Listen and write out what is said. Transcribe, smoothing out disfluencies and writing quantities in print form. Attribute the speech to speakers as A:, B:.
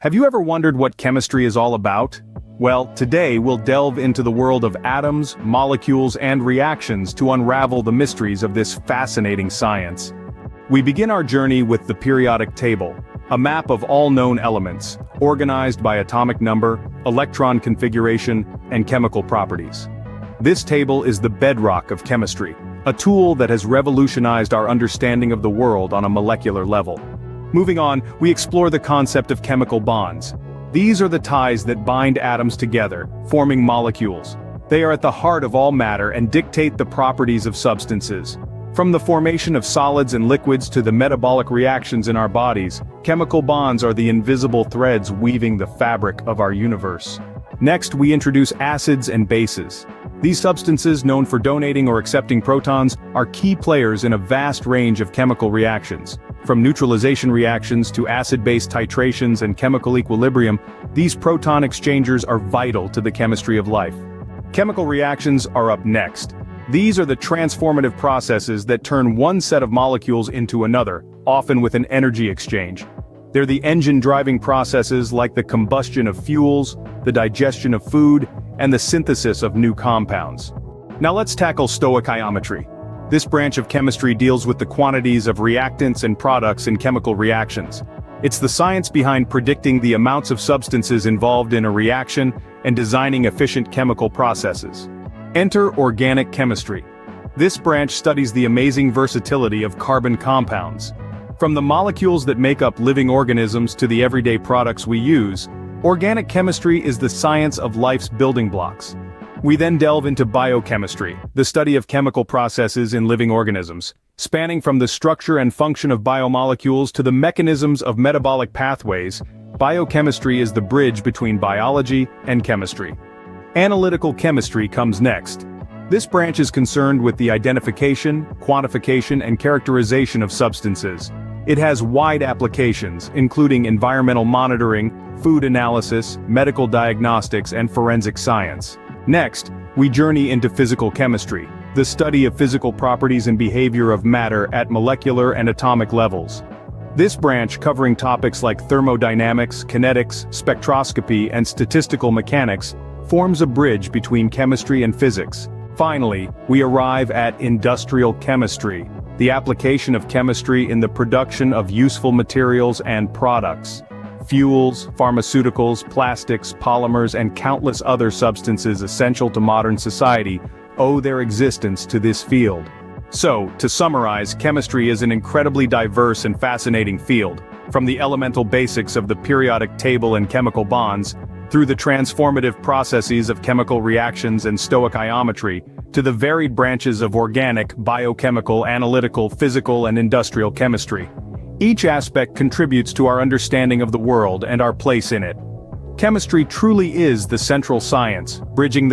A: Have you ever wondered what chemistry is all about? Well, today we'll delve into the world of atoms, molecules, and reactions to unravel the mysteries of this fascinating science. We begin our journey with the periodic table, a map of all known elements, organized by atomic number, electron configuration, and chemical properties. This table is the bedrock of chemistry, a tool that has revolutionized our understanding of the world on a molecular level. Moving on, we explore the concept of chemical bonds. These are the ties that bind atoms together, forming molecules. They are at the heart of all matter and dictate the properties of substances. From the formation of solids and liquids to the metabolic reactions in our bodies, chemical bonds are the invisible threads weaving the fabric of our universe. Next, we introduce acids and bases. These substances, known for donating or accepting protons, are key players in a vast range of chemical reactions. From neutralization reactions to acid-base titrations and chemical equilibrium, these proton exchangers are vital to the chemistry of life. Chemical reactions are up next. These are the transformative processes that turn one set of molecules into another, often with an energy exchange. They're the engine-driving processes like the combustion of fuels, the digestion of food, and the synthesis of new compounds. Now let's tackle stoichiometry. This branch of chemistry deals with the quantities of reactants and products in chemical reactions. It's the science behind predicting the amounts of substances involved in a reaction and designing efficient chemical processes. Enter organic chemistry. This branch studies the amazing versatility of carbon compounds. From the molecules that make up living organisms to the everyday products we use, organic chemistry is the science of life's building blocks. We then delve into biochemistry, the study of chemical processes in living organisms. Spanning from the structure and function of biomolecules to the mechanisms of metabolic pathways, biochemistry is the bridge between biology and chemistry. Analytical chemistry comes next. This branch is concerned with the identification, quantification, and characterization of substances. It has wide applications, including environmental monitoring, food analysis, medical diagnostics, and forensic science. Next, we journey into physical chemistry, the study of physical properties and behavior of matter at molecular and atomic levels. This branch, covering topics like thermodynamics, kinetics, spectroscopy, and statistical mechanics, forms a bridge between chemistry and physics. Finally, we arrive at industrial chemistry, the application of chemistry in the production of useful materials and products. Fuels, pharmaceuticals, plastics, polymers, and countless other substances essential to modern society owe their existence to this field. So, to summarize, chemistry is an incredibly diverse and fascinating field, from the elemental basics of the periodic table and chemical bonds, through the transformative processes of chemical reactions and stoichiometry, to the varied branches of organic, biochemical, analytical, physical, and industrial chemistry. Each aspect contributes to our understanding of the world and our place in it. Chemistry truly is the central science, bridging the